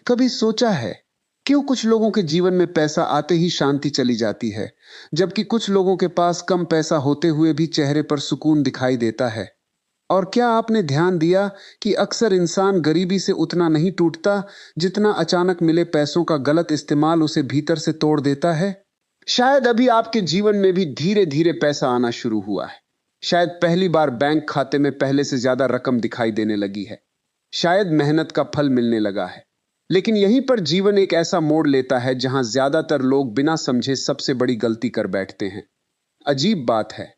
कभी सोचा है क्यों कुछ लोगों के जीवन में पैसा आते ही शांति चली जाती है, जबकि कुछ लोगों के पास कम पैसा होते हुए भी चेहरे पर सुकून दिखाई देता है? और क्या आपने ध्यान दिया कि अक्सर इंसान गरीबी से उतना नहीं टूटता जितना अचानक मिले पैसों का गलत इस्तेमाल उसे भीतर से तोड़ देता है? शायद अभी आपके जीवन में भी धीरे धीरे पैसा आना शुरू हुआ है। शायद पहली बार बैंक खाते में पहले से ज्यादा रकम दिखाई देने लगी है। शायद मेहनत का फल मिलने लगा है। लेकिन यहीं पर जीवन एक ऐसा मोड़ लेता है जहां ज्यादातर लोग बिना समझे सबसे बड़ी गलती कर बैठते हैं। अजीब बात है,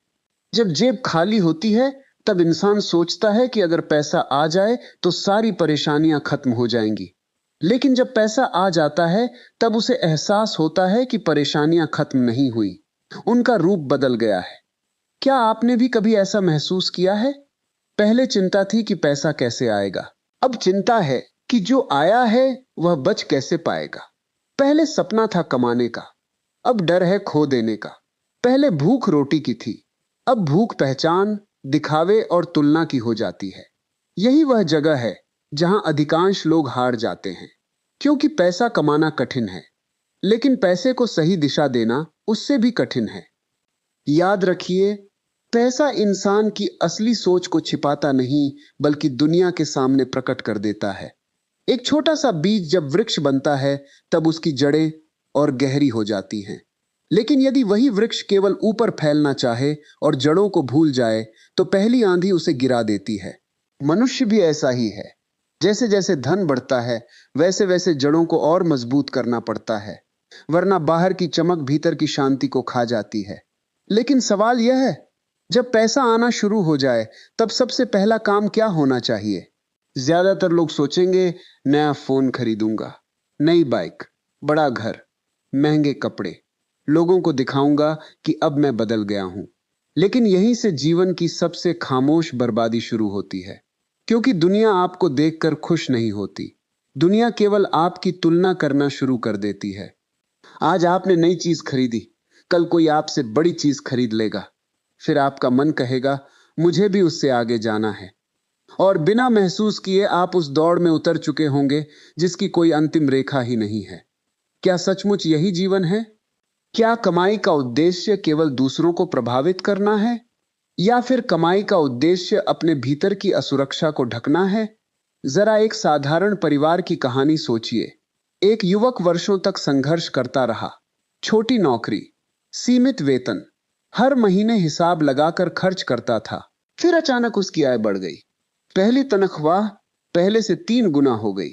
जब जेब खाली होती है तब इंसान सोचता है कि अगर पैसा आ जाए तो सारी परेशानियां खत्म हो जाएंगी। लेकिन जब पैसा आ जाता है तब उसे एहसास होता है कि परेशानियां खत्म नहीं हुई, उनका रूप बदल गया है। क्या आपने भी कभी ऐसा महसूस किया है? पहले चिंता थी कि पैसा कैसे आएगा, अब चिंता है कि जो आया है वह बच कैसे पाएगा। पहले सपना था कमाने का, अब डर है खो देने का। पहले भूख रोटी की थी, अब भूख पहचान, दिखावे और तुलना की हो जाती है। यही वह जगह है जहां अधिकांश लोग हार जाते हैं, क्योंकि पैसा कमाना कठिन है, लेकिन पैसे को सही दिशा देना उससे भी कठिन है। याद रखिए, पैसा इंसान की असली सोच को छिपाता नहीं, बल्कि दुनिया के सामने प्रकट कर देता है। एक छोटा सा बीज जब वृक्ष बनता है तब उसकी जड़ें और गहरी हो जाती हैं। लेकिन यदि वही वृक्ष केवल ऊपर फैलना चाहे और जड़ों को भूल जाए तो पहली आंधी उसे गिरा देती है। मनुष्य भी ऐसा ही है। जैसे जैसे धन बढ़ता है वैसे वैसे जड़ों को और मजबूत करना पड़ता है, वरना बाहर की चमक भीतर की शांति को खा जाती है। लेकिन सवाल यह है, जब पैसा आना शुरू हो जाए तब सबसे पहला काम क्या होना चाहिए? ज्यादातर लोग सोचेंगे, नया फोन खरीदूंगा, नई बाइक, बड़ा घर, महंगे कपड़े, लोगों को दिखाऊंगा कि अब मैं बदल गया हूं। लेकिन यहीं से जीवन की सबसे खामोश बर्बादी शुरू होती है, क्योंकि दुनिया आपको देखकर खुश नहीं होती। दुनिया केवल आपकी तुलना करना शुरू कर देती है। आज आपने नई चीज खरीदी, कल कोई आपसे बड़ी चीज खरीद लेगा। फिर आपका मन कहेगा, मुझे भी उससे आगे जाना है। और बिना महसूस किए आप उस दौड़ में उतर चुके होंगे जिसकी कोई अंतिम रेखा ही नहीं है। क्या सचमुच यही जीवन है? क्या कमाई का उद्देश्य केवल दूसरों को प्रभावित करना है, या फिर कमाई का उद्देश्य अपने भीतर की असुरक्षा को ढकना है? जरा एक साधारण परिवार की कहानी सोचिए। एक युवक वर्षों तक संघर्ष करता रहा। छोटी नौकरी, सीमित वेतन, हर महीने हिसाब लगाकर खर्च करता था। फिर अचानक उसकी आय बढ़ गई। पहली तनख्वाह पहले से 3 गुना हो गई।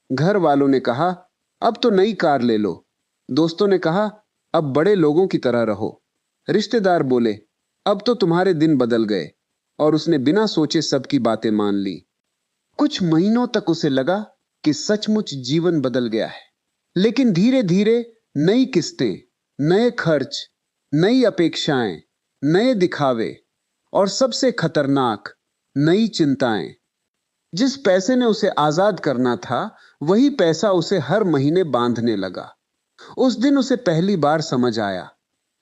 घर वालों ने कहा, अब तो नई कार ले लो। दोस्तों ने कहा, अब बड़े लोगों की तरह रहो। रिश्तेदार बोले, अब तो तुम्हारे दिन बदल गए। और उसने बिना सोचे सबकी बातें मान ली। कुछ महीनों तक उसे लगा कि सचमुच जीवन बदल गया है। लेकिन धीरे धीरे नई किस्तें, नए खर्च, नई अपेक्षाएं, नए दिखावे और सबसे खतरनाक, नई चिंताएं। जिस पैसे ने उसे आजाद करना था वही पैसा उसे हर महीने बांधने लगा। उस दिन उसे पहली बार समझ आया,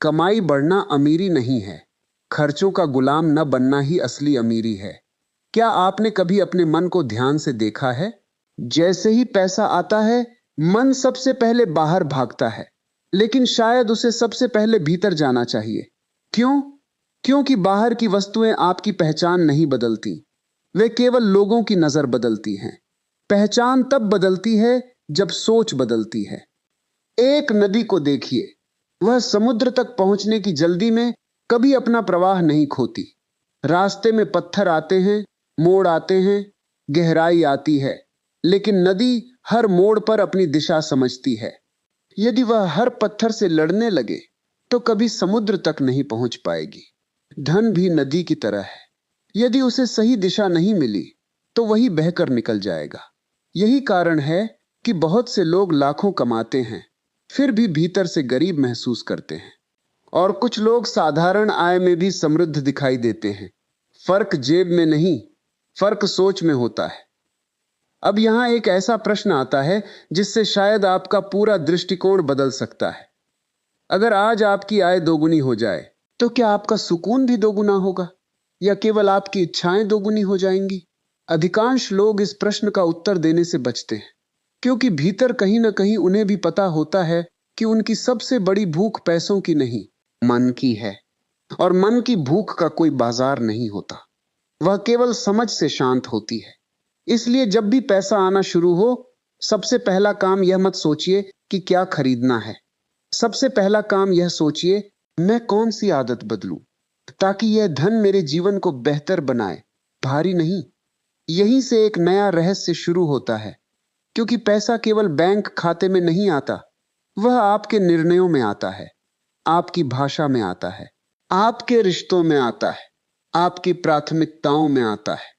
कमाई बढ़ना अमीरी नहीं है, खर्चों का गुलाम न बनना ही असली अमीरी है। क्या आपने कभी अपने मन को ध्यान से देखा है? जैसे ही पैसा आता है मन सबसे पहले बाहर भागता है, लेकिन शायद उसे सबसे पहले भीतर जाना चाहिए। क्यों? क्योंकि बाहर की वस्तुएं आपकी पहचान नहीं बदलती, वे केवल लोगों की नजर बदलती हैं। पहचान तब बदलती है जब सोच बदलती है। एक नदी को देखिए, वह समुद्र तक पहुंचने की जल्दी में कभी अपना प्रवाह नहीं खोती। रास्ते में पत्थर आते हैं, मोड़ आते हैं, गहराई आती है, लेकिन नदी हर मोड़ पर अपनी दिशा समझती है। यदि वह हर पत्थर से लड़ने लगे तो कभी समुद्र तक नहीं पहुंच पाएगी। धन भी नदी की तरह है, यदि उसे सही दिशा नहीं मिली तो वही बहकर निकल जाएगा। यही कारण है कि बहुत से लोग लाखों कमाते हैं फिर भी भीतर से गरीब महसूस करते हैं, और कुछ लोग साधारण आय में भी समृद्ध दिखाई देते हैं। फर्क जेब में नहीं, फर्क सोच में होता है। अब यहां एक ऐसा प्रश्न आता है जिससे शायद आपका पूरा दृष्टिकोण बदल सकता है। अगर आज आपकी आय दोगुनी हो जाए तो क्या आपका सुकून भी दोगुना होगा, या केवल आपकी इच्छाएं दोगुनी हो जाएंगी? अधिकांश लोग इस प्रश्न का उत्तर देने से बचते हैं। क्योंकि भीतर कहीं ना कहीं उन्हें भी पता होता है कि उनकी सबसे बड़ी भूख पैसों की नहीं, मन की है। और मन की भूख का कोई बाजार नहीं होता, वह केवल समझ से शांत होती है। इसलिए जब भी पैसा आना शुरू हो, सबसे पहला काम यह मत सोचिए कि क्या खरीदना है। सबसे पहला काम यह सोचिए, मैं कौन सी आदत बदलूं ताकि यह धन मेरे जीवन को बेहतर बनाए, भारी नहीं। यहीं से एक नया रहस्य शुरू होता है, क्योंकि पैसा केवल बैंक खाते में नहीं आता, वह आपके निर्णयों में आता है, आपकी भाषा में आता है, आपके रिश्तों में आता है, आपकी प्राथमिकताओं में आता है।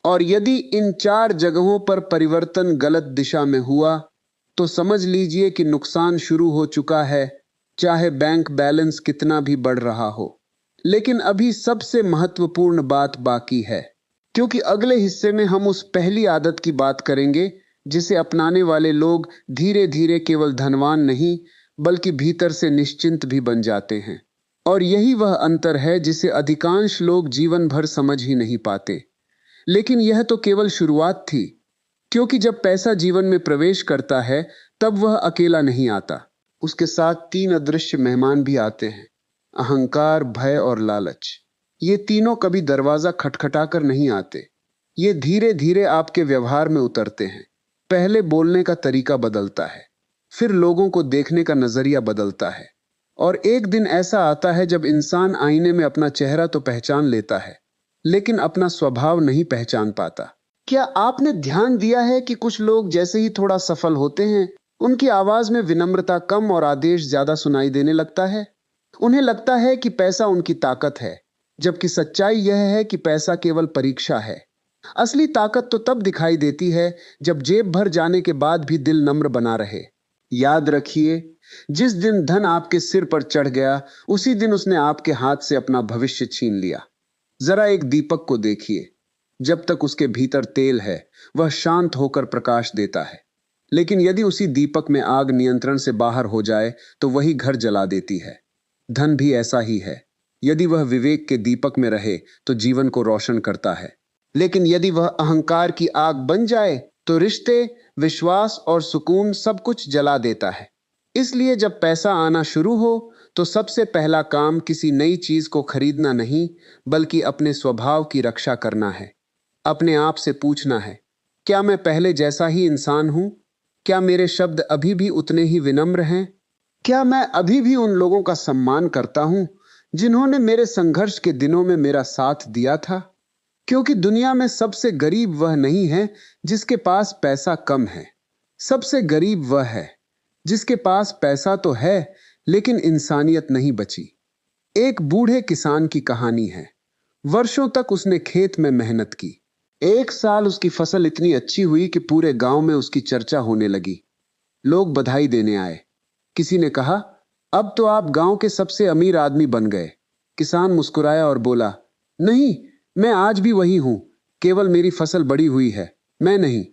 और यदि इन 4 जगहों पर परिवर्तन गलत दिशा में हुआ, तो समझ लीजिए कि नुकसान शुरू हो चुका है, चाहे बैंक बैलेंस कितना भी बढ़ रहा हो। लेकिन अभी सबसे महत्वपूर्ण बात बाकी है, क्योंकि अगले हिस्से में हम उस पहली आदत की बात करेंगे जिसे अपनाने वाले लोग धीरे धीरे केवल धनवान नहीं, बल्कि भीतर से निश्चिंत भी बन जाते हैं। और यही वह अंतर है जिसे अधिकांश लोग जीवन भर समझ ही नहीं पाते। लेकिन यह तो केवल शुरुआत थी, क्योंकि जब पैसा जीवन में प्रवेश करता है, तब वह अकेला नहीं आता। उसके साथ 3 अदृश्य मेहमान भी आते हैं, अहंकार, भय और लालच। ये तीनों कभी दरवाजा खटखटाकर नहीं आते, ये धीरे धीरे आपके व्यवहार में उतरते हैं। पहले बोलने का तरीका बदलता है, फिर लोगों को देखने का नजरिया बदलता है, और एक दिन ऐसा आता है जब इंसान आईने में अपना चेहरा तो पहचान लेता है, लेकिन अपना स्वभाव नहीं पहचान पाता। क्या आपने ध्यान दिया है कि कुछ लोग जैसे ही थोड़ा सफल होते हैं, उनकी आवाज में विनम्रता कम और आदेश ज्यादा सुनाई देने लगता है? उन्हें लगता है कि पैसा उनकी ताकत है, जबकि सच्चाई यह है कि पैसा केवल परीक्षा है। असली ताकत तो तब दिखाई देती है जब जेब भर जाने के बाद भी दिल नम्र बना रहे। याद रखिए, जिस दिन धन आपके सिर पर चढ़ गया, उसी दिन उसने आपके हाथ से अपना भविष्य छीन लिया। जरा एक दीपक को देखिए, जब तक उसके भीतर तेल है, वह शांत होकर प्रकाश देता है। लेकिन यदि उसी दीपक में आग नियंत्रण से बाहर हो जाए, तो वही घर जला देती है। धन भी ऐसा ही है, यदि वह विवेक के दीपक में रहे तो जीवन को रोशन करता है, लेकिन यदि वह अहंकार की आग बन जाए, तो रिश्ते, विश्वास और सुकून सब कुछ जला देता है। इसलिए जब पैसा आना शुरू हो, तो सबसे पहला काम किसी नई चीज को खरीदना नहीं, बल्कि अपने स्वभाव की रक्षा करना है। अपने आप से पूछना है, क्या मैं पहले जैसा ही इंसान हूं? क्या मेरे शब्द अभी भी उतने ही विनम्र हैं? क्या मैं अभी भी उन लोगों का सम्मान करता हूं जिन्होंने मेरे संघर्ष के दिनों में मेरा साथ दिया था? क्योंकि दुनिया में सबसे गरीब वह नहीं है जिसके पास पैसा कम है, सबसे गरीब वह है जिसके पास पैसा तो है, लेकिन इंसानियत नहीं बची। एक बूढ़े किसान की कहानी है। वर्षों तक उसने खेत में मेहनत की। एक साल उसकी फसल इतनी अच्छी हुई कि पूरे गांव में उसकी चर्चा होने लगी। लोग बधाई देने आए। किसी ने कहा, अब तो आप गांव के सबसे अमीर आदमी बन गए। किसान मुस्कुराया और बोला, नहीं, मैं आज भी वही हूं, केवल मेरी फसल बड़ी हुई है, मैं नहीं।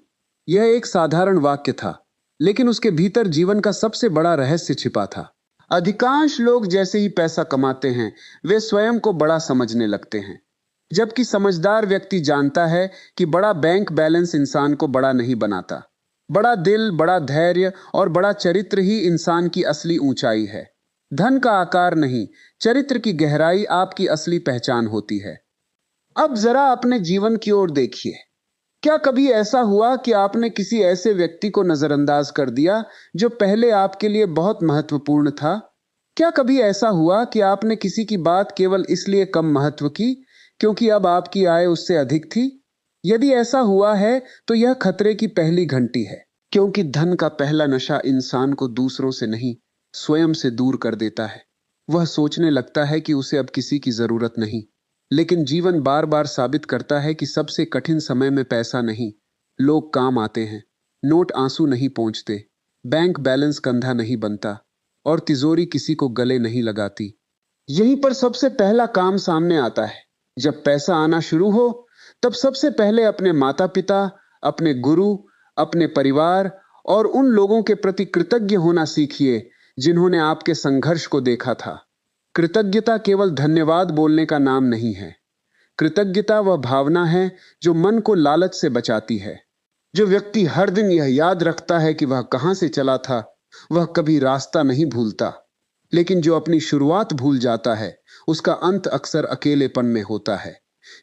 यह एक साधारण वाक्य था, लेकिन उसके भीतर जीवन का सबसे बड़ा रहस्य छिपा था। अधिकांश लोग जैसे ही पैसा कमाते हैं, वे स्वयं को बड़ा समझने लगते हैं, जबकि समझदार व्यक्ति जानता है कि बड़ा बैंक बैलेंस इंसान को बड़ा नहीं बनाता। बड़ा दिल, बड़ा धैर्य और बड़ा चरित्र ही इंसान की असली ऊंचाई है। धन का आकार नहीं, चरित्र की गहराई आपकी असली पहचान होती है। अब जरा अपने जीवन की ओर देखिए। क्या कभी ऐसा हुआ कि आपने किसी ऐसे व्यक्ति को नजरअंदाज कर दिया जो पहले आपके लिए बहुत महत्वपूर्ण था? क्या कभी ऐसा हुआ कि आपने किसी की बात केवल इसलिए कम महत्व की क्योंकि अब आपकी आय उससे अधिक थी? यदि ऐसा हुआ है, तो यह खतरे की पहली घंटी है, क्योंकि धन का पहला नशा इंसान को दूसरों से नहीं, स्वयं से दूर कर देता है। वह सोचने लगता है कि उसे अब किसी की जरूरत नहीं। लेकिन जीवन बार बार साबित करता है कि सबसे कठिन समय में पैसा नहीं, लोग काम आते हैं। नोट आंसू नहीं पहुंचते, बैंक बैलेंस कंधा नहीं बनता, और तिजोरी किसी को गले नहीं लगाती। यहीं पर सबसे पहला काम सामने आता है। जब पैसा आना शुरू हो, तब सबसे पहले अपने माता पिता, अपने गुरु, अपने परिवार और उन लोगों के प्रति कृतज्ञ होना सीखिए जिन्होंने आपके संघर्ष को देखा था। कृतज्ञता केवल धन्यवाद बोलने का नाम नहीं है। कृतज्ञता वह भावना है जो मन को लालच से बचाती है। जो व्यक्ति हर दिन यह याद रखता है कि वह कहां से चला था, वह कभी रास्ता नहीं भूलता। लेकिन जो अपनी शुरुआत भूल जाता है, उसका अंत अक्सर अकेलेपन में होता है।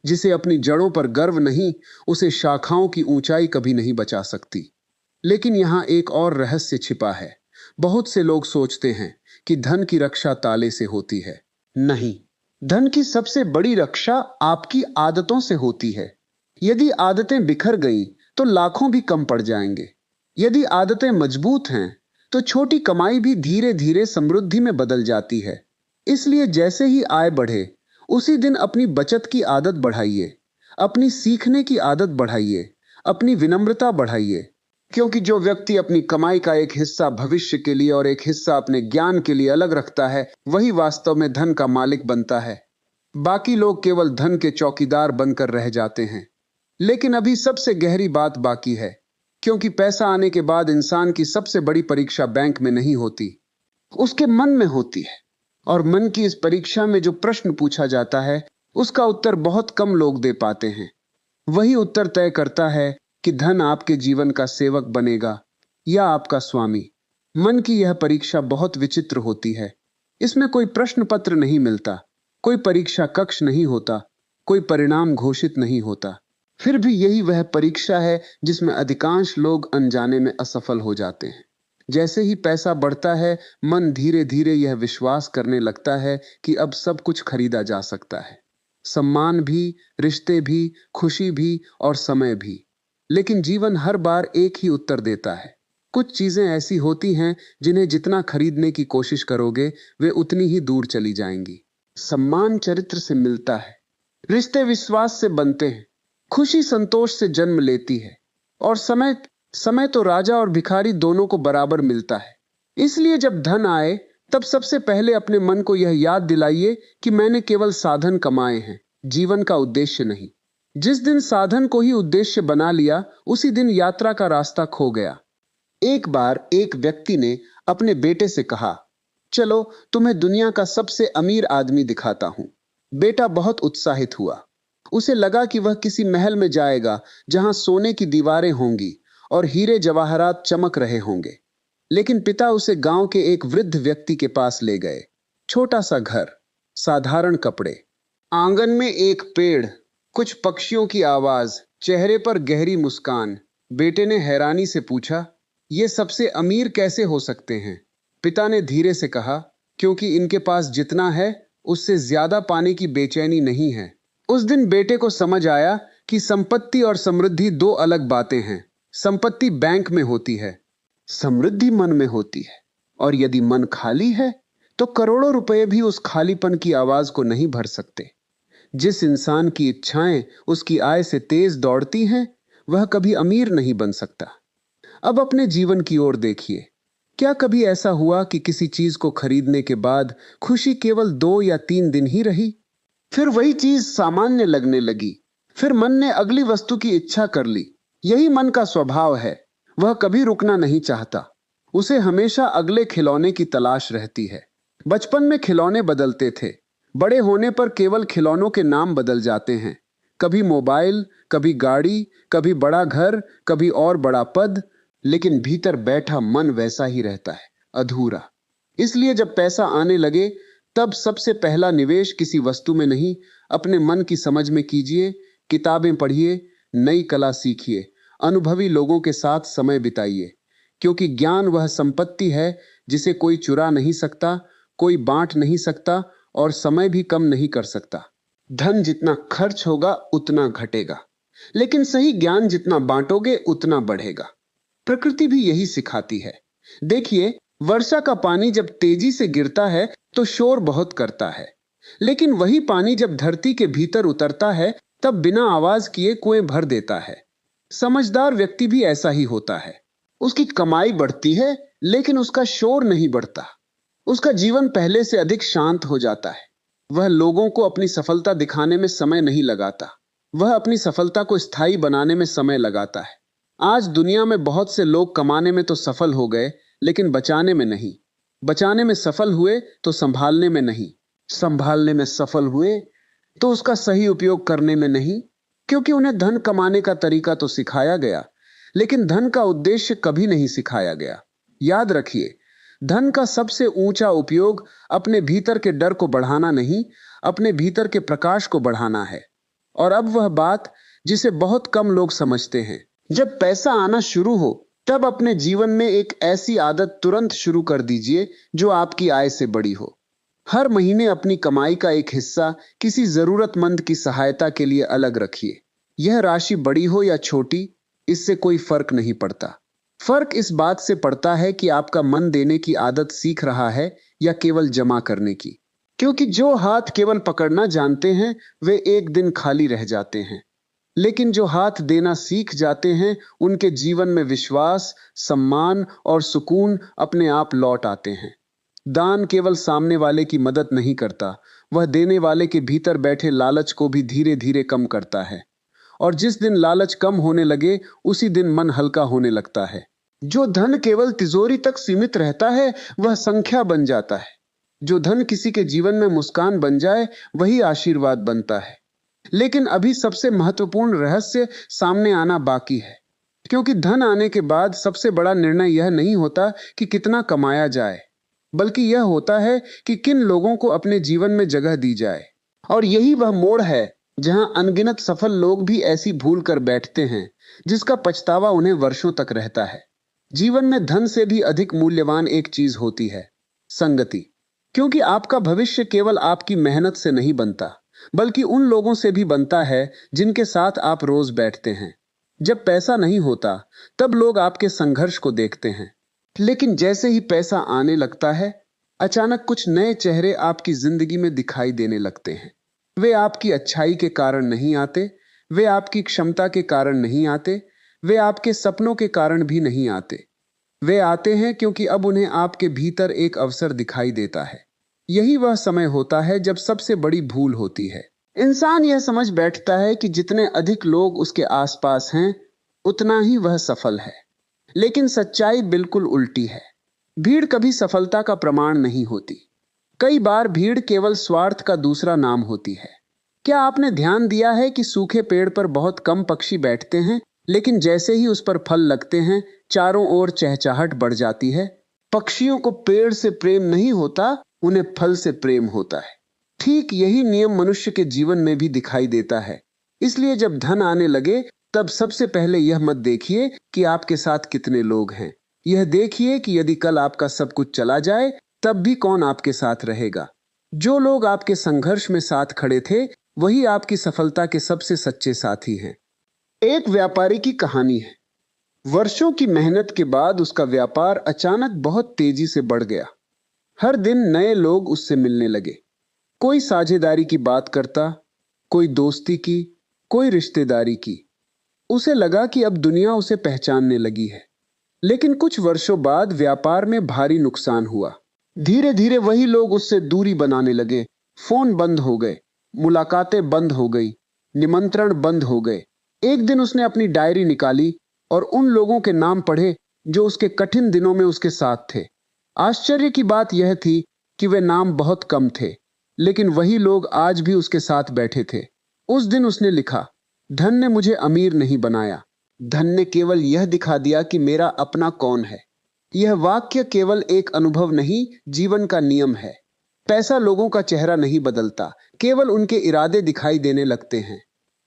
जिसे अपनी जड़ों पर गर्व नहीं, उसे शाखाओं की ऊंचाई कभी नहीं बचा सकती। लेकिन यहां एक और रहस्य छिपा है। बहुत से लोग सोचते हैं कि धन की रक्षा ताले से होती है। नहीं, धन की सबसे बड़ी रक्षा आपकी आदतों से होती है। यदि आदतें बिखर गईं, तो लाखों भी कम पड़ जाएंगे। यदि आदतें मजबूत हैं, तो छोटी कमाई भी धीरे धीरे समृद्धि में बदल जाती है। इसलिए जैसे ही आय बढ़े, उसी दिन अपनी बचत की आदत बढ़ाइए, अपनी सीखने की आदत बढ़ाइए, अपनी विनम्रता बढ़ाइए। क्योंकि जो व्यक्ति अपनी कमाई का एक हिस्सा भविष्य के लिए और एक हिस्सा अपने ज्ञान के लिए अलग रखता है, वही वास्तव में धन का मालिक बनता है। बाकी लोग केवल धन के चौकीदार बनकर रह जाते हैं। लेकिन अभी सबसे गहरी बात बाकी है। क्योंकि पैसा आने के बाद इंसान की सबसे बड़ी परीक्षा बैंक में नहीं होती, उसके मन में होती है। और मन की इस परीक्षा में जो प्रश्न पूछा जाता है, उसका उत्तर बहुत कम लोग दे पाते हैं। वही उत्तर तय करता है कि धन आपके जीवन का सेवक बनेगा या आपका स्वामी। मन की यह परीक्षा बहुत विचित्र होती है। इसमें कोई प्रश्न पत्र नहीं मिलता, कोई परीक्षा कक्ष नहीं होता, कोई परिणाम घोषित नहीं होता। फिर भी यही वह परीक्षा है जिसमें अधिकांश लोग अनजाने में असफल हो जाते हैं। जैसे ही पैसा बढ़ता है, मन धीरे धीरे यह विश्वास करने लगता है कि अब सब कुछ खरीदा जा सकता है। सम्मान भी, रिश्ते भी, खुशी भी और समय भी। लेकिन जीवन हर बार एक ही उत्तर देता है। कुछ चीजें ऐसी होती हैं जिन्हें जितना खरीदने की कोशिश करोगे, वे उतनी ही दूर चली जाएंगी। सम्मान चरित्र से मिलता है, रिश्ते विश्वास से बनते हैं, खुशी संतोष से जन्म लेती है, और समय समय तो राजा और भिखारी दोनों को बराबर मिलता है। इसलिए जब धन आए, तब सबसे पहले अपने मन को यह याद दिलाइए कि मैंने केवल साधन कमाए हैं, जीवन का उद्देश्य नहीं। जिस दिन साधन को ही उद्देश्य बना लिया, उसी दिन यात्रा का रास्ता खो गया। एक बार एक व्यक्ति ने अपने बेटे से कहा, चलो तुम्हें दुनिया का सबसे अमीर आदमी दिखाता हूं। बेटा बहुत उत्साहित हुआ। उसे लगा कि वह किसी महल में जाएगा जहां सोने की दीवारें होंगी और हीरे जवाहरात चमक रहे होंगे। लेकिन पिता उसे गांव के एक वृद्ध व्यक्ति के पास ले गए। छोटा सा घर, साधारण कपड़े, आंगन में एक पेड़, कुछ पक्षियों की आवाज, चेहरे पर गहरी मुस्कान। बेटे ने हैरानी से पूछा, ये सबसे अमीर कैसे हो सकते हैं? पिता ने धीरे से कहा, क्योंकि इनके पास जितना है उससे ज्यादा पाने की बेचैनी नहीं है। उस दिन बेटे को समझ आया कि संपत्ति और समृद्धि दो अलग बातें हैं। संपत्ति बैंक में होती है, समृद्धि मन में होती है। और यदि मन खाली है, तो करोड़ों रुपए भी उस खालीपन की आवाज को नहीं भर सकते। जिस इंसान की इच्छाएं उसकी आय से तेज दौड़ती हैं, वह कभी अमीर नहीं बन सकता। अब अपने जीवन की ओर देखिए। क्या कभी ऐसा हुआ कि किसी चीज को खरीदने के बाद खुशी केवल 2 या 3 दिन ही रही? फिर वही चीज सामान्य लगने लगी। फिर मन ने अगली वस्तु की इच्छा कर ली। यही मन का स्वभाव है। वह कभी रुकना नहीं चाहता। उसे हमेशा अगले खिलौने की तलाश रहती है। बचपन में खिलौने बदलते थे, बड़े होने पर केवल खिलौनों के नाम बदल जाते हैं। कभी मोबाइल, कभी गाड़ी, कभी बड़ा घर, कभी और बड़ा पद। लेकिन भीतर बैठा मन वैसा ही रहता है, अधूरा। इसलिए जब पैसा आने लगे, तब सबसे पहला निवेश किसी वस्तु में नहीं, अपने मन की समझ में कीजिए। किताबें पढ़िए, नई कला सीखिए, अनुभवी लोगों के साथ समय बिताइए। क्योंकि ज्ञान वह संपत्ति है जिसे कोई चुरा नहीं सकता, कोई बांट नहीं सकता और समय भी कम नहीं कर सकता। धन जितना खर्च होगा उतना घटेगा, लेकिन सही ज्ञान जितना बांटोगे उतना बढ़ेगा। प्रकृति भी यही सिखाती है। देखिए, वर्षा का पानी जब तेजी से गिरता है तो शोर बहुत करता है, लेकिन वही पानी जब धरती के भीतर उतरता है, तब बिना आवाज किए कुएं भर देता है। समझदार व्यक्ति भी ऐसा ही होता है। उसकी कमाई बढ़ती है, लेकिन उसका शोर नहीं बढ़ता। उसका जीवन पहले से अधिक शांत हो जाता है। वह लोगों को अपनी सफलता दिखाने में समय नहीं लगाता, वह अपनी सफलता को स्थायी बनाने में समय लगाता है। आज दुनिया में बहुत से लोग कमाने में तो सफल हो गए, लेकिन बचाने में नहीं। बचाने में सफल हुए तो संभालने में नहीं। संभालने में सफल हुए तो उसका सही उपयोग करने में नहीं। क्योंकि उन्हें धन कमाने का तरीका तो सिखाया गया, लेकिन धन का उद्देश्य कभी नहीं सिखाया गया। याद रखिए, धन का सबसे ऊंचा उपयोग अपने भीतर के डर को बढ़ाना नहीं, अपने भीतर के प्रकाश को बढ़ाना है। और अब वह बात जिसे बहुत कम लोग समझते हैं, जब पैसा आना शुरू हो तब अपने जीवन में एक ऐसी आदत तुरंत शुरू कर दीजिए जो आपकी आय से बड़ी हो। हर महीने अपनी कमाई का एक हिस्सा किसी जरूरतमंद की सहायता के लिए अलग रखिए। यह राशि बड़ी हो या छोटी, इससे कोई फर्क नहीं पड़ता। फर्क इस बात से पड़ता है कि आपका मन देने की आदत सीख रहा है या केवल जमा करने की। क्योंकि जो हाथ केवल पकड़ना जानते हैं वे एक दिन खाली रह जाते हैं, लेकिन जो हाथ देना सीख जाते हैं उनके जीवन में विश्वास, सम्मान और सुकून अपने आप लौट आते हैं। दान केवल सामने वाले की मदद नहीं करता, वह देने वाले के भीतर बैठे लालच को भी धीरे धीरे कम करता है। और जिस दिन लालच कम होने लगे उसी दिन मन हल्का होने लगता है। जो धन केवल तिजोरी तक सीमित रहता है वह संख्या बन जाता है। जो धन किसी के जीवन में मुस्कान बन जाए वही आशीर्वाद बनता है। लेकिन अभी सबसे महत्वपूर्ण रहस्य सामने आना बाकी है, क्योंकि धन आने के बाद सबसे बड़ा निर्णय यह नहीं होता कि कितना कमाया जाए, बल्कि यह होता है कि किन लोगों को अपने जीवन में जगह दी जाए। और यही वह मोड़ है जहां अनगिनत सफल लोग भी ऐसी भूल कर बैठते हैं जिसका पछतावा उन्हें वर्षों तक रहता है। जीवन में धन से भी अधिक मूल्यवान एक चीज होती है, संगति। क्योंकि आपका भविष्य केवल आपकी मेहनत से नहीं बनता, बल्कि उन लोगों से भी बनता है जिनके साथ आप रोज बैठते हैं। जब पैसा नहीं होता तब लोग आपके संघर्ष को देखते हैं, लेकिन जैसे ही पैसा आने लगता है अचानक कुछ नए चेहरे आपकी जिंदगी में दिखाई देने लगते हैं। वे आपकी अच्छाई के कारण नहीं आते, वे आपकी क्षमता के कारण नहीं आते, वे आपके सपनों के कारण भी नहीं आते। वे आते हैं क्योंकि अब उन्हें आपके भीतर एक अवसर दिखाई देता है। यही वह समय होता है जब सबसे बड़ी भूल होती है। इंसान यह समझ बैठता है कि जितने अधिक लोग उसके आसपास हैं उतना ही वह सफल है, लेकिन सच्चाई बिल्कुल उल्टी है। भीड़ कभी सफलता का प्रमाण नहीं होती। कई बार भीड़ केवल स्वार्थ का दूसरा नाम होती है। क्या आपने ध्यान दिया है कि सूखे पेड़ पर बहुत कम पक्षी बैठते हैं, लेकिन जैसे ही उस पर फल लगते हैं चारों ओर चहचहाहट बढ़ जाती है? पक्षियों को पेड़ से प्रेम नहीं होता, उन्हें फल से प्रेम होता है। ठीक यही नियम मनुष्य के जीवन में भी दिखाई देता है। इसलिए जब धन आने लगे तब सबसे पहले यह मत देखिए कि आपके साथ कितने लोग हैं। यह देखिए कि यदि कल आपका सब कुछ चला जाए तब भी कौन आपके साथ रहेगा। जो लोग आपके संघर्ष में साथ खड़े थे वही आपकी सफलता के सबसे सच्चे साथी हैं। एक व्यापारी की कहानी है। वर्षों की मेहनत के बाद उसका व्यापार अचानक बहुत तेजी से बढ़ गया। हर दिन नए लोग उससे मिलने लगे। कोई साझेदारी की बात करता, कोई दोस्ती की, कोई रिश्तेदारी की। उसे लगा कि अब दुनिया उसे पहचानने लगी है। लेकिन कुछ वर्षों बाद व्यापार में भारी नुकसान हुआ। धीरे धीरे वही लोग उससे दूरी बनाने लगे। फोन बंद हो गए, मुलाकातें बंद हो गई, निमंत्रण बंद हो गए। एक दिन उसने अपनी डायरी निकाली और उन लोगों के नाम पढ़े जो उसके कठिन दिनों में उसके साथ थे। आश्चर्य की बात यह थी कि वे नाम बहुत कम थे, लेकिन वही लोग आज भी उसके साथ बैठे थे। उस दिन उसने लिखा, धन ने मुझे अमीर नहीं बनाया, धन ने केवल यह दिखा दिया कि मेरा अपना कौन है। यह वाक्य केवल एक अनुभव नहीं, जीवन का नियम है। पैसा लोगों का चेहरा नहीं बदलता, केवल उनके इरादे दिखाई देने लगते हैं।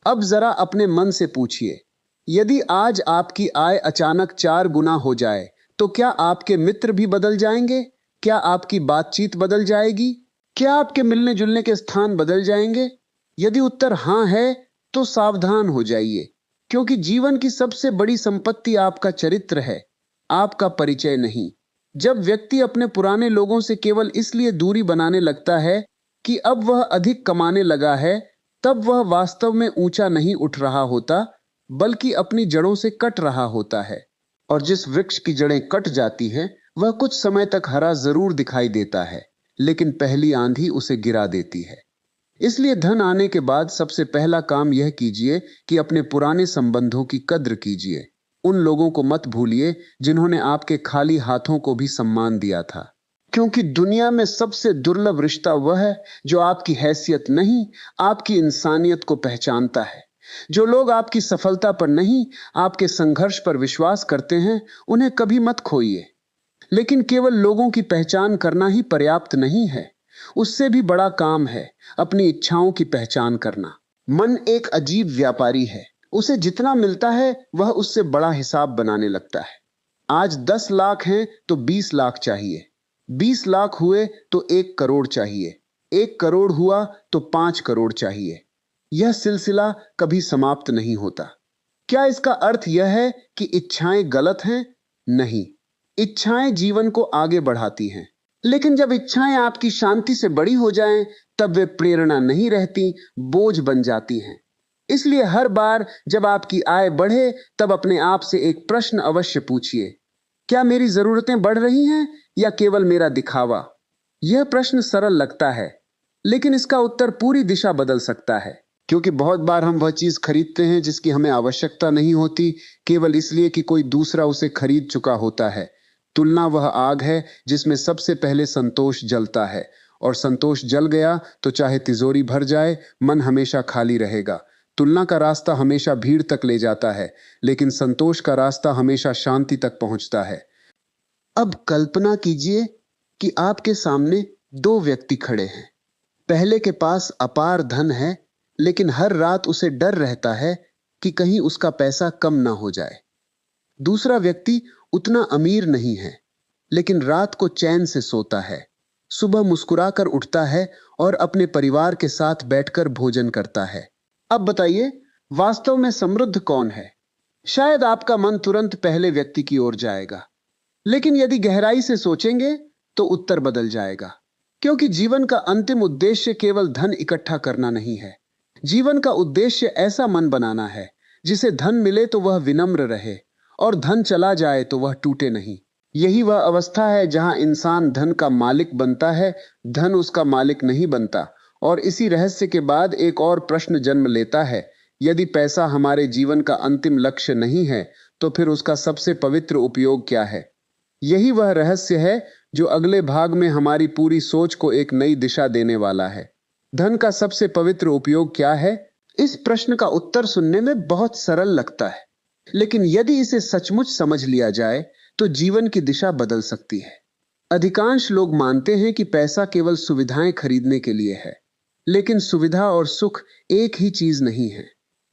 अब जरा अपने मन से पूछिए, यदि आज आपकी आय अचानक 4 गुना हो जाए तो क्या आपके मित्र भी बदल जाएंगे? क्या आपकी बातचीत बदल जाएगी? क्या आपके मिलने जुलने के स्थान बदल जाएंगे? यदि उत्तर हां है तो सावधान हो जाइए, क्योंकि जीवन की सबसे बड़ी संपत्ति आपका चरित्र है, आपका परिचय नहीं। जब व्यक्ति अपने पुराने लोगों से केवल इसलिए दूरी बनाने लगता है कि अब वह अधिक कमाने लगा है, तब वह वास्तव में ऊंचा नहीं उठ रहा होता, बल्कि अपनी जड़ों से कट रहा होता है। और जिस वृक्ष की जड़ें कट जाती हैं, वह कुछ समय तक हरा जरूर दिखाई देता है, लेकिन पहली आंधी उसे गिरा देती है। इसलिए धन आने के बाद सबसे पहला काम यह कीजिए कि अपने पुराने संबंधों की कद्र कीजिए। उन लोगों को मत भूलिए जिन्होंने आपके खाली हाथों को भी सम्मान दिया था, क्योंकि दुनिया में सबसे दुर्लभ रिश्ता वह है जो आपकी हैसियत नहीं, आपकी इंसानियत को पहचानता है। जो लोग आपकी सफलता पर नहीं, आपके संघर्ष पर विश्वास करते हैं, उन्हें कभी मत खोइए। लेकिन केवल लोगों की पहचान करना ही पर्याप्त नहीं है। उससे भी बड़ा काम है अपनी इच्छाओं की पहचान करना। मन एक अजीब व्यापारी है। उसे जितना मिलता है वह उससे बड़ा हिसाब बनाने लगता है। आज 10 लाख हैं तो 20 लाख चाहिए, 20 लाख हुए तो 1 करोड़ चाहिए, 1 करोड़ हुआ तो 5 करोड़ चाहिए। यह सिलसिला कभी समाप्त नहीं होता। क्या इसका अर्थ यह है कि इच्छाएं गलत हैं? नहीं, इच्छाएं जीवन को आगे बढ़ाती हैं। लेकिन जब इच्छाएं आपकी शांति से बड़ी हो जाएं, तब वे प्रेरणा नहीं रहती, बोझ बन जाती हैं। इसलिए हर बार जब आपकी आय बढ़े, तब अपने आप से एक प्रश्न अवश्य पूछिए, क्या मेरी जरूरतें बढ़ रही हैं या केवल मेरा दिखावा? यह प्रश्न सरल लगता है, लेकिन इसका उत्तर पूरी दिशा बदल सकता है। क्योंकि बहुत बार हम वह चीज खरीदते हैं जिसकी हमें आवश्यकता नहीं होती, केवल इसलिए कि कोई दूसरा उसे खरीद चुका होता है। तुलना वह आग है जिसमें सबसे पहले संतोष जलता है, और संतोष जल गया तो चाहे तिजोरी भर जाए, मन हमेशा खाली रहेगा। तुलना का रास्ता हमेशा भीड़ तक ले जाता है, लेकिन संतोष का रास्ता हमेशा शांति तक पहुंचता है। अब कल्पना कीजिए कि आपके सामने 2 व्यक्ति खड़े हैं। पहले के पास अपार धन है, लेकिन हर रात उसे डर रहता है कि कहीं उसका पैसा कम ना हो जाए। दूसरा व्यक्ति उतना अमीर नहीं है, लेकिन रात को चैन से सोता है, सुबह मुस्कुराकर उठता है और अपने परिवार के साथ बैठकर भोजन करता है। अब बताइए, वास्तव में समृद्ध कौन है? शायद आपका मन तुरंत पहले व्यक्ति की ओर जाएगा, लेकिन यदि गहराई से सोचेंगे तो उत्तर बदल जाएगा। क्योंकि जीवन का अंतिम उद्देश्य केवल धन इकट्ठा करना नहीं है। जीवन का उद्देश्य ऐसा मन बनाना है जिसे धन मिले तो वह विनम्र रहे, और धन चला जाए तो वह टूटे नहीं। यही वह अवस्था है जहां इंसान धन का मालिक बनता है, धन उसका मालिक नहीं बनता। और इसी रहस्य के बाद एक और प्रश्न जन्म लेता है, यदि पैसा हमारे जीवन का अंतिम लक्ष्य नहीं है, तो फिर उसका सबसे पवित्र उपयोग क्या है? यही वह रहस्य है जो अगले भाग में हमारी पूरी सोच को एक नई दिशा देने वाला है। धन का सबसे पवित्र उपयोग क्या है? इस प्रश्न का उत्तर सुनने में बहुत सरल लगता है, लेकिन यदि इसे सचमुच समझ लिया जाए तो जीवन की दिशा बदल सकती है। अधिकांश लोग मानते हैं कि पैसा केवल सुविधाएं खरीदने के लिए है, लेकिन सुविधा और सुख एक ही चीज नहीं है।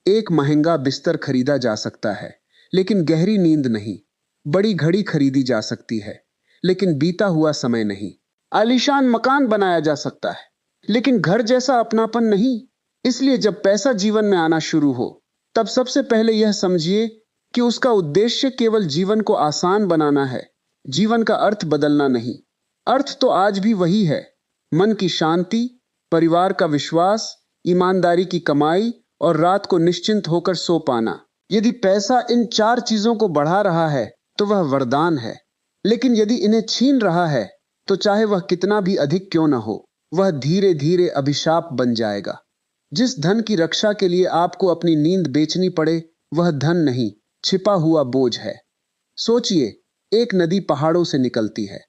एक महंगा बिस्तर खरीदा जा सकता है, लेकिन गहरी नींद नहीं। बड़ी घड़ी खरीदी जा सकती है, लेकिन बीता हुआ समय नहीं। आलीशान मकान बनाया जा सकता है, लेकिन घर जैसा अपनापन नहीं। इसलिए जब पैसा जीवन में आना शुरू हो, तब सबसे पहले यह समझिए कि उसका उद्देश्य केवल जीवन को आसान बनाना है, जीवन का अर्थ बदलना नहीं। अर्थ तो आज भी वही है, मन की शांति, परिवार का विश्वास, ईमानदारी की कमाई और रात को निश्चिंत होकर सो पाना। यदि पैसा इन 4 चीजों को बढ़ा रहा है तो वह वरदान है, लेकिन यदि इन्हें छीन रहा है तो चाहे वह कितना भी अधिक क्यों न हो, वह धीरे धीरे अभिशाप बन जाएगा। जिस धन की रक्षा के लिए आपको अपनी नींद बेचनी पड़े, वह धन नहीं, छिपा हुआ बोझ है। सोचिए, एक नदी पहाड़ों से निकलती है।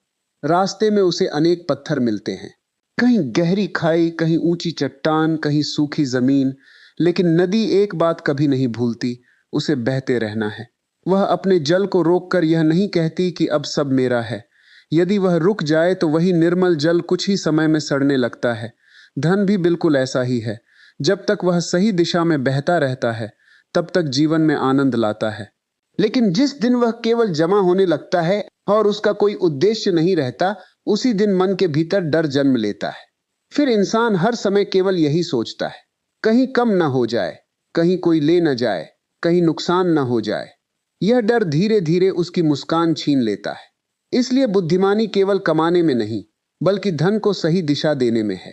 रास्ते में उसे अनेक पत्थर मिलते हैं, कहीं गहरी खाई, कहीं ऊंची चट्टान, कहीं सूखी जमीन। लेकिन नदी एक बात कभी नहीं भूलती, उसे बहते रहना है। वह अपने जल को रोककर यह नहीं कहती कि अब सब मेरा है। यदि वह रुक जाए तो वही निर्मल जल कुछ ही समय में सड़ने लगता है। धन भी बिल्कुल ऐसा ही है। जब तक वह सही दिशा में बहता रहता है, तब तक जीवन में आनंद लाता है। लेकिन जिस दिन वह केवल जमा होने लगता है और उसका कोई उद्देश्य नहीं रहता, उसी दिन मन के भीतर डर जन्म लेता है। फिर इंसान हर समय केवल यही सोचता है, कहीं कम ना हो जाए, कहीं कोई ले न जाए, कहीं नुकसान ना हो जाए। यह डर धीरे धीरे उसकी मुस्कान छीन लेता है। इसलिए बुद्धिमानी केवल कमाने में नहीं, बल्कि धन को सही दिशा देने में है।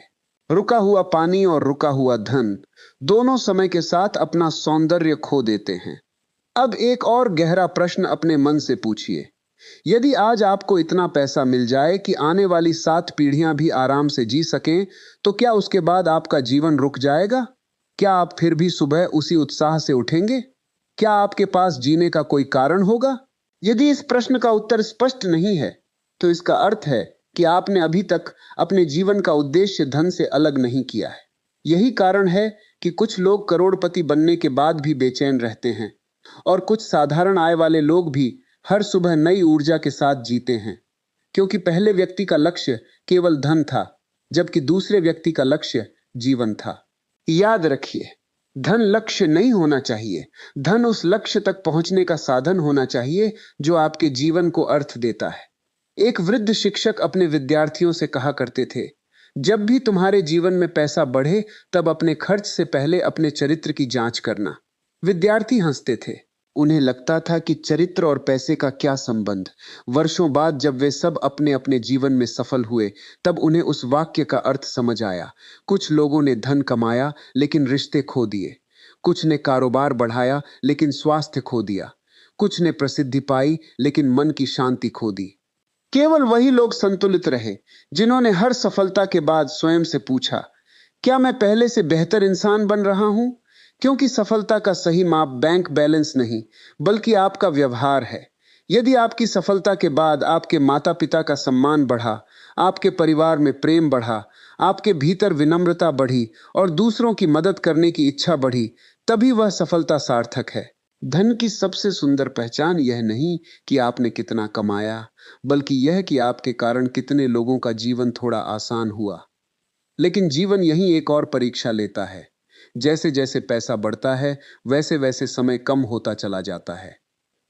रुका हुआ पानी और रुका हुआ धन दोनों समय के साथ अपना सौंदर्य खो देते हैं। अब एक और गहरा प्रश्न अपने मन से पूछिए, यदि आज आपको इतना पैसा मिल जाए कि आने वाली 7 पीढ़ियां भी आराम से जी सकें, तो क्या उसके बाद आपका जीवन रुक जाएगा? क्या आप फिर भी सुबह उसी उत्साह से उठेंगे? क्या आपके पास जीने का कोई कारण होगा? यदि इस प्रश्न का उत्तर स्पष्ट नहीं है, तो इसका अर्थ है कि आपने अभी तक अपने जीवन का उद्देश्य धन से अलग नहीं किया है। यही कारण है कि कुछ लोग करोड़पति बनने के बाद भी बेचैन रहते हैं और कुछ साधारण आय वाले लोग भी हर सुबह नई ऊर्जा के साथ जीते हैं, क्योंकि पहले व्यक्ति का लक्ष्य केवल धन था, जबकि दूसरे व्यक्ति का लक्ष्य जीवन था। याद रखिए, धन लक्ष्य नहीं होना चाहिए। धन उस लक्ष्य तक पहुंचने का साधन होना चाहिए जो आपके जीवन को अर्थ देता है। एक वृद्ध शिक्षक अपने विद्यार्थियों से कहा करते थे, जब भी तुम्हारे जीवन में पैसा बढ़े तब अपने खर्च से पहले अपने चरित्र की जांच करना। विद्यार्थी हंसते थे। उन्हें लगता था कि चरित्र और पैसे का क्या संबंध। वर्षों बाद जब वे सब अपने अपने जीवन में सफल हुए, तब उन्हें उस वाक्य का अर्थ समझ आया। कुछ लोगों ने धन कमाया लेकिन रिश्ते खो दिए। कुछ ने कारोबार बढ़ाया लेकिन स्वास्थ्य खो दिया। कुछ ने प्रसिद्धि पाई लेकिन मन की शांति खो दी। केवल वही लोग संतुलित रहे जिन्होंने हर सफलता के बाद स्वयं से पूछा, क्या मैं पहले से बेहतर इंसान बन रहा हूं? क्योंकि सफलता का सही माप बैंक बैलेंस नहीं, बल्कि आपका व्यवहार है। यदि आपकी सफलता के बाद आपके माता पिता का सम्मान बढ़ा, आपके परिवार में प्रेम बढ़ा, आपके भीतर विनम्रता बढ़ी और दूसरों की मदद करने की इच्छा बढ़ी, तभी वह सफलता सार्थक है। धन की सबसे सुंदर पहचान यह नहीं कि आपने कितना कमाया, बल्कि यह कि आपके कारण कितने लोगों का जीवन थोड़ा आसान हुआ। लेकिन जीवन यही एक और परीक्षा लेता है। जैसे जैसे पैसा बढ़ता है, वैसे वैसे समय कम होता चला जाता है।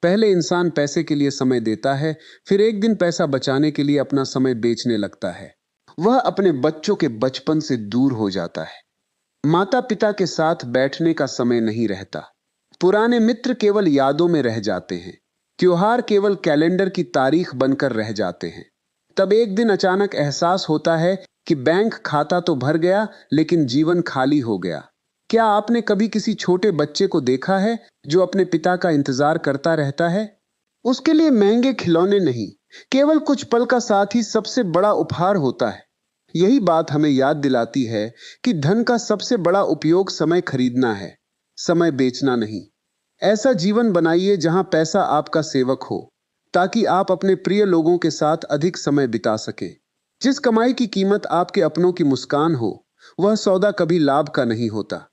पहले इंसान पैसे के लिए समय देता है, फिर एक दिन पैसा बचाने के लिए अपना समय बेचने लगता है। वह अपने बच्चों के बचपन से दूर हो जाता है। माता पिता के साथ बैठने का समय नहीं रहता। पुराने मित्र केवल यादों में रह जाते हैं। त्योहार केवल कैलेंडर की तारीख बनकर रह जाते हैं। तब एक दिन अचानक एहसास होता है कि बैंक खाता तो भर गया, लेकिन जीवन खाली हो गया। क्या आपने कभी किसी छोटे बच्चे को देखा है जो अपने पिता का इंतजार करता रहता है? उसके लिए महंगे खिलौने नहीं, केवल कुछ पल का साथ ही सबसे बड़ा उपहार होता है। यही बात हमें याद दिलाती है कि धन का सबसे बड़ा उपयोग समय खरीदना है, समय बेचना नहीं। ऐसा जीवन बनाइए जहां पैसा आपका सेवक हो, ताकि आप अपने प्रिय लोगों के साथ अधिक समय बिता सके। जिस कमाई की कीमत आपके अपनों की मुस्कान हो, वह सौदा कभी लाभ का नहीं होता।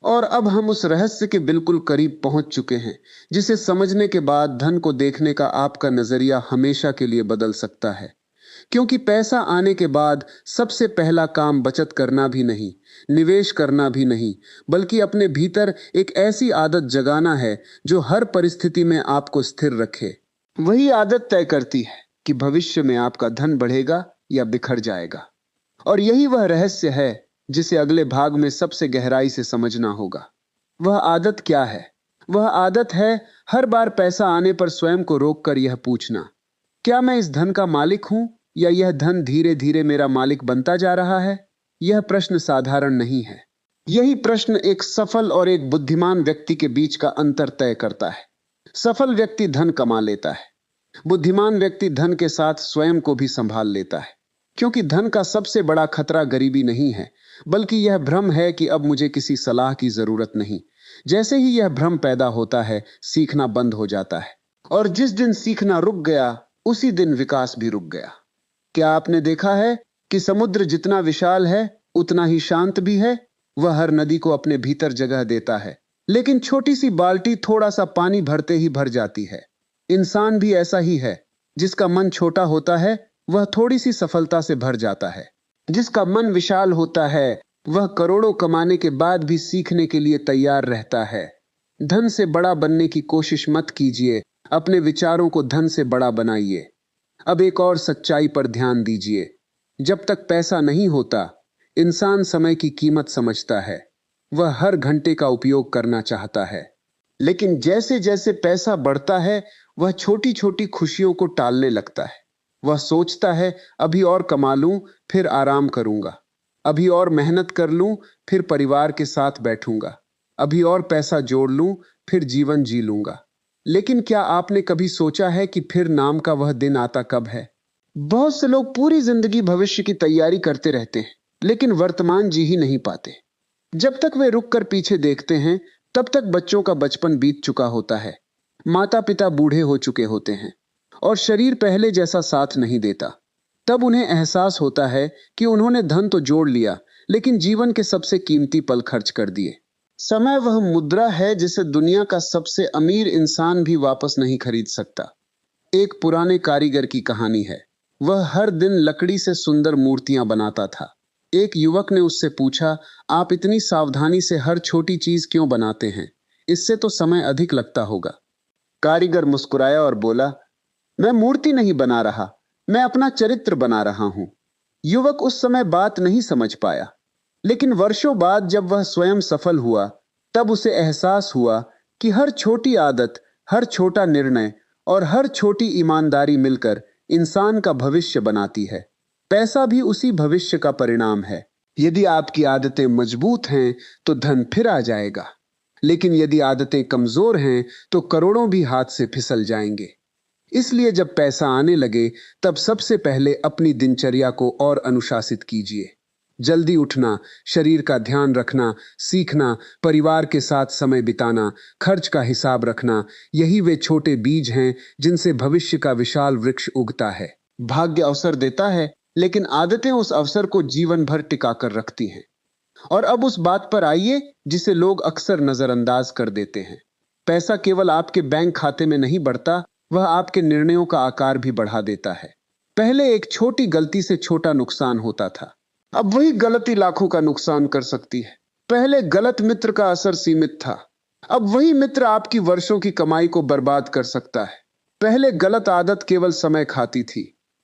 और अब हम उस रहस्य के बिल्कुल करीब पहुंच चुके हैं, जिसे समझने के बाद धन को देखने का आपका नजरिया हमेशा के लिए बदल सकता है। क्योंकि पैसा आने के बाद सबसे पहला काम बचत करना भी नहीं, निवेश करना भी नहीं, बल्कि अपने भीतर एक ऐसी आदत जगाना है जो हर परिस्थिति में आपको स्थिर रखे। वही आदत तय करती है कि भविष्य में आपका धन बढ़ेगा या बिखर जाएगा। और यही वह रहस्य है जिसे अगले भाग में सबसे गहराई से समझना होगा। वह आदत क्या है? वह आदत है हर बार पैसा आने पर स्वयं को रोककर यह पूछना, क्या मैं इस धन का मालिक हूं या यह धन धीरे धीरे मेरा मालिक बनता जा रहा है? यह प्रश्न साधारण नहीं है। यही प्रश्न एक सफल और एक बुद्धिमान व्यक्ति के बीच का अंतर तय करता है। सफल व्यक्ति धन कमा लेता है, बुद्धिमान व्यक्ति धन के साथ स्वयं को भी संभाल लेता है। क्योंकि धन का सबसे बड़ा खतरा गरीबी नहीं है, बल्कि यह भ्रम है कि अब मुझे किसी सलाह की जरूरत नहीं। जैसे ही यह भ्रम पैदा होता है, सीखना बंद हो जाता है, और जिस दिन सीखना रुक गया, उसी दिन विकास भी रुक गया। क्या आपने देखा है कि समुद्र जितना विशाल है, उतना ही शांत भी है? वह हर नदी को अपने भीतर जगह देता है, लेकिन छोटी सी बाल्टी थोड़ा सा पानी भरते ही भर जाती है। इंसान भी ऐसा ही है। जिसका मन छोटा होता है, वह थोड़ी सी सफलता से भर जाता है। जिसका मन विशाल होता है, वह करोड़ों कमाने के बाद भी सीखने के लिए तैयार रहता है। धन से बड़ा बनने की कोशिश मत कीजिए, अपने विचारों को धन से बड़ा बनाइए। अब एक और सच्चाई पर ध्यान दीजिए। जब तक पैसा नहीं होता, इंसान समय की कीमत समझता है। वह हर घंटे का उपयोग करना चाहता है। लेकिन जैसे जैसे पैसा बढ़ता है, वह छोटी छोटी खुशियों को टालने लगता है। वह सोचता है, अभी और कमा लूं, फिर आराम करूंगा। अभी और मेहनत कर लूं, फिर परिवार के साथ बैठूंगा। अभी और पैसा जोड़ लूं, फिर जीवन जी लूंगा। लेकिन क्या आपने कभी सोचा है कि फिर नाम का वह दिन आता कब है? बहुत से लोग पूरी जिंदगी भविष्य की तैयारी करते रहते हैं, लेकिन वर्तमान जी ही नहीं पाते। जब तक वे रुक कर पीछे देखते हैं, तब तक बच्चों का बचपन बीत चुका होता है। माता पिता बूढ़े हो चुके होते हैं और शरीर पहले जैसा साथ नहीं देता। तब उन्हें एहसास होता है कि उन्होंने धन तो जोड़ लिया, लेकिन जीवन के सबसे कीमती पल खर्च कर दिए। समय वह मुद्रा है जिसे दुनिया का सबसे अमीर इंसान भी वापस नहीं खरीद सकता। एक पुराने कारीगर की कहानी है। वह हर दिन लकड़ी से सुंदर मूर्तियां बनाता था। एक युवक ने उससे पूछा, आप इतनी सावधानी से हर छोटी चीज क्यों बनाते हैं? इससे तो समय अधिक लगता होगा। कारीगर मुस्कुराया और बोला, मैं मूर्ति नहीं बना रहा, मैं अपना चरित्र बना रहा हूं। युवक उस समय बात नहीं समझ पाया, लेकिन वर्षों बाद जब वह स्वयं सफल हुआ, तब उसे एहसास हुआ कि हर छोटी आदत, हर छोटा निर्णय और हर छोटी ईमानदारी मिलकर इंसान का भविष्य बनाती है। पैसा भी उसी भविष्य का परिणाम है। यदि आपकी आदतें मजबूत हैं तो धन फिर आ जाएगा, लेकिन यदि आदतें कमजोर हैं तो करोड़ों भी हाथ से फिसल जाएंगे। इसलिए जब पैसा आने लगे तब सबसे पहले अपनी दिनचर्या को और अनुशासित कीजिए। जल्दी उठना, शरीर का ध्यान रखना, सीखना, परिवार के साथ समय बिताना, खर्च का हिसाब रखना, यही वे छोटे बीज हैं जिनसे भविष्य का विशाल वृक्ष उगता है। भाग्य अवसर देता है, लेकिन आदतें उस अवसर को जीवन भर टिका कर रखती हैं। और अब उस बात पर आइए जिसे लोग अक्सर नजरअंदाज कर देते हैं। पैसा केवल आपके बैंक खाते में नहीं बढ़ता, वह आपके निर्णयों का आकार भी बढ़ा देता है। पहले एक छोटी गलती से छोटा नुकसान होता था, अब वही गलती लाखों का नुकसान कर सकती है। पहले गलत मित्र का असर सीमित था, अब वही मित्र आपकी वर्षों की कमाई को बर्बाद कर सकता है। पहले गलत आदत केवल समय खाती थी,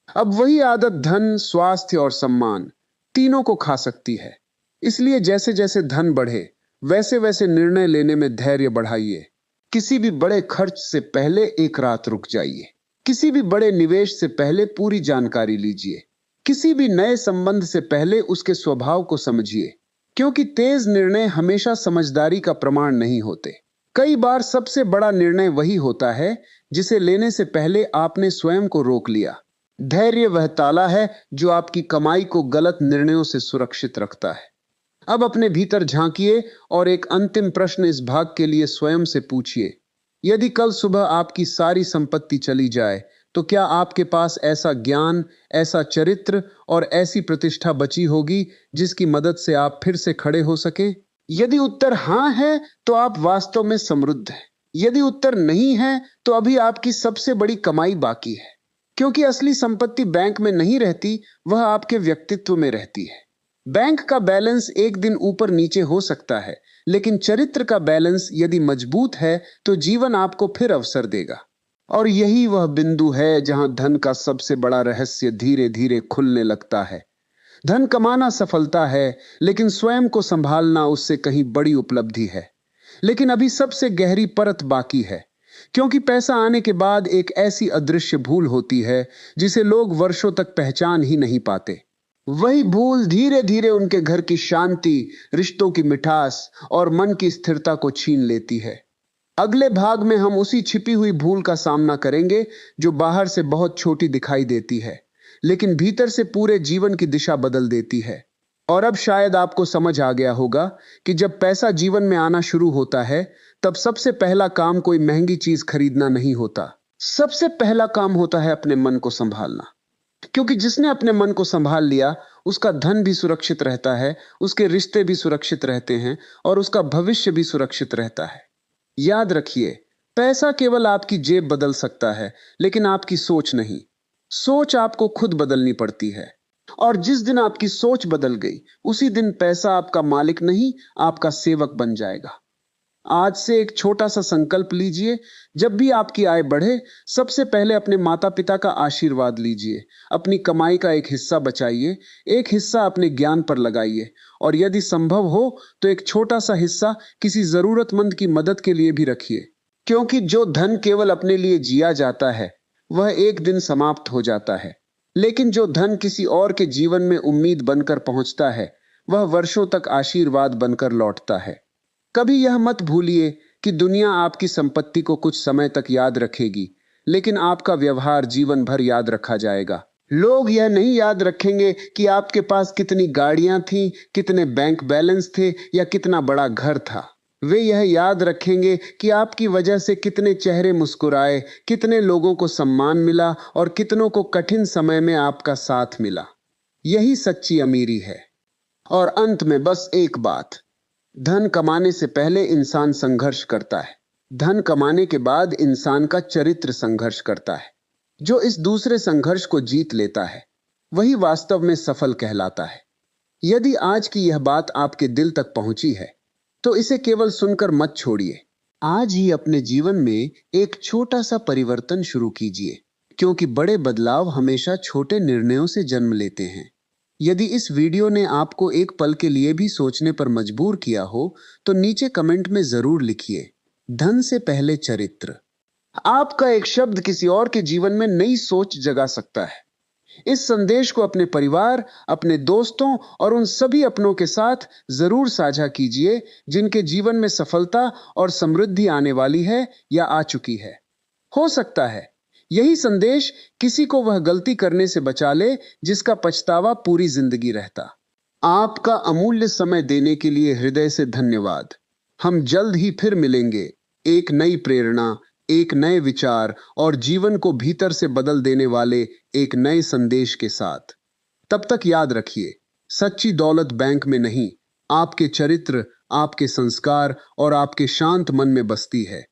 अब वही आदत धन, स्वास्थ्य और सम्मान तीनों को खा सकती है। इसलिए जैसे जैसे धन बढ़े, वैसे वैसे निर्णय लेने में धैर्य बढ़ाइए। किसी भी बड़े खर्च से पहले एक रात रुक जाइए। किसी भी बड़े निवेश से पहले पूरी जानकारी लीजिए। किसी भी नए संबंध से पहले उसके स्वभाव को समझिए, क्योंकि तेज निर्णय हमेशा समझदारी का प्रमाण नहीं होते। कई बार सबसे बड़ा निर्णय वही होता है जिसे लेने से पहले आपने स्वयं को रोक लिया। धैर्य वह ताला है जो आपकी कमाई को गलत निर्णयों से सुरक्षित रखता है। अब अपने भीतर झांकिए और एक अंतिम प्रश्न इस भाग के लिए स्वयं से पूछिए, यदि कल सुबह आपकी सारी संपत्ति चली जाए तो क्या आपके पास ऐसा ज्ञान, ऐसा चरित्र और ऐसी प्रतिष्ठा बची होगी जिसकी मदद से आप फिर से खड़े हो सकें? यदि उत्तर हां है तो आप वास्तव में समृद्ध हैं। यदि उत्तर नहीं है तो अभी आपकी सबसे बड़ी कमाई बाकी है, क्योंकि असली संपत्ति बैंक में नहीं रहती, वह आपके व्यक्तित्व में रहती है। बैंक का बैलेंस एक दिन ऊपर नीचे हो सकता है, लेकिन चरित्र का बैलेंस यदि मजबूत है तो जीवन आपको फिर अवसर देगा। और यही वह बिंदु है जहां धन का सबसे बड़ा रहस्य धीरे धीरे खुलने लगता है। धन कमाना सफलता है, लेकिन स्वयं को संभालना उससे कहीं बड़ी उपलब्धि है। लेकिन अभी सबसे गहरी परत बाकी है, क्योंकि पैसा आने के बाद एक ऐसी अदृश्य भूल होती है जिसे लोग वर्षों तक पहचान ही नहीं पाते। वही भूल धीरे धीरे उनके घर की शांति, रिश्तों की मिठास और मन की स्थिरता को छीन लेती है। अगले भाग में हम उसी छिपी हुई भूल का सामना करेंगे जो बाहर से बहुत छोटी दिखाई देती है, लेकिन भीतर से पूरे जीवन की दिशा बदल देती है। और अब शायद आपको समझ आ गया होगा कि जब पैसा जीवन में आना शुरू होता है, तब सबसे पहला काम कोई महंगी चीज खरीदना नहीं होता। सबसे पहला काम होता है अपने मन को संभालना, क्योंकि जिसने अपने मन को संभाल लिया, उसका धन भी सुरक्षित रहता है, उसके रिश्ते भी सुरक्षित रहते हैं और उसका भविष्य भी सुरक्षित रहता है। याद रखिए, पैसा केवल आपकी जेब बदल सकता है, लेकिन आपकी सोच नहीं। सोच आपको खुद बदलनी पड़ती है। और जिस दिन आपकी सोच बदल गई, उसी दिन पैसा आपका मालिक नहीं, आपका सेवक बन जाएगा। आज से एक छोटा सा संकल्प लीजिए, जब भी आपकी आय बढ़े, सबसे पहले अपने माता पिता का आशीर्वाद लीजिए। अपनी कमाई का एक हिस्सा बचाइए, एक हिस्सा अपने ज्ञान पर लगाइए, और यदि संभव हो तो एक छोटा सा हिस्सा किसी जरूरतमंद की मदद के लिए भी रखिए। क्योंकि जो धन केवल अपने लिए जिया जाता है, वह एक दिन समाप्त हो जाता है, लेकिन जो धन किसी और के जीवन में उम्मीद बनकर पहुंचता है, वह वर्षों तक आशीर्वाद बनकर लौटता है। कभी यह मत भूलिए कि दुनिया आपकी संपत्ति को कुछ समय तक याद रखेगी, लेकिन आपका व्यवहार जीवन भर याद रखा जाएगा। लोग यह नहीं याद रखेंगे कि आपके पास कितनी गाड़ियां थीं, कितने बैंक बैलेंस थे या कितना बड़ा घर था। वे यह याद रखेंगे कि आपकी वजह से कितने चेहरे मुस्कुराए, कितने लोगों को सम्मान मिला और कितनों को कठिन समय में आपका साथ मिला। यही सच्ची अमीरी है। और अंत में बस एक बात, धन कमाने से पहले इंसान संघर्ष करता है, धन कमाने के बाद इंसान का चरित्र संघर्ष करता है। जो इस दूसरे संघर्ष को जीत लेता है वही वास्तव में सफल कहलाता है। यदि आज की यह बात आपके दिल तक पहुंची है तो इसे केवल सुनकर मत छोड़िए। आज ही अपने जीवन में एक छोटा सा परिवर्तन शुरू कीजिए, क्योंकि बड़े बदलाव हमेशा छोटे निर्णयों से जन्म लेते हैं। यदि इस वीडियो ने आपको एक पल के लिए भी सोचने पर मजबूर किया हो तो नीचे कमेंट में जरूर लिखिए, धन से पहले चरित्र। आपका एक शब्द किसी और के जीवन में नई सोच जगा सकता है। इस संदेश को अपने परिवार, अपने दोस्तों और उन सभी अपनों के साथ जरूर साझा कीजिए जिनके जीवन में सफलता और समृद्धि आने वाली है या आ चुकी है। हो सकता है यही संदेश किसी को वह गलती करने से बचा ले जिसका पछतावा पूरी जिंदगी रहता। आपका अमूल्य समय देने के लिए हृदय से धन्यवाद। हम जल्द ही फिर मिलेंगे, एक नई प्रेरणा, एक नए विचार और जीवन को भीतर से बदल देने वाले एक नए संदेश के साथ। तब तक याद रखिए, सच्ची दौलत बैंक में नहीं, आपके चरित्र, आपके संस्कार और आपके शांत मन में बसती है।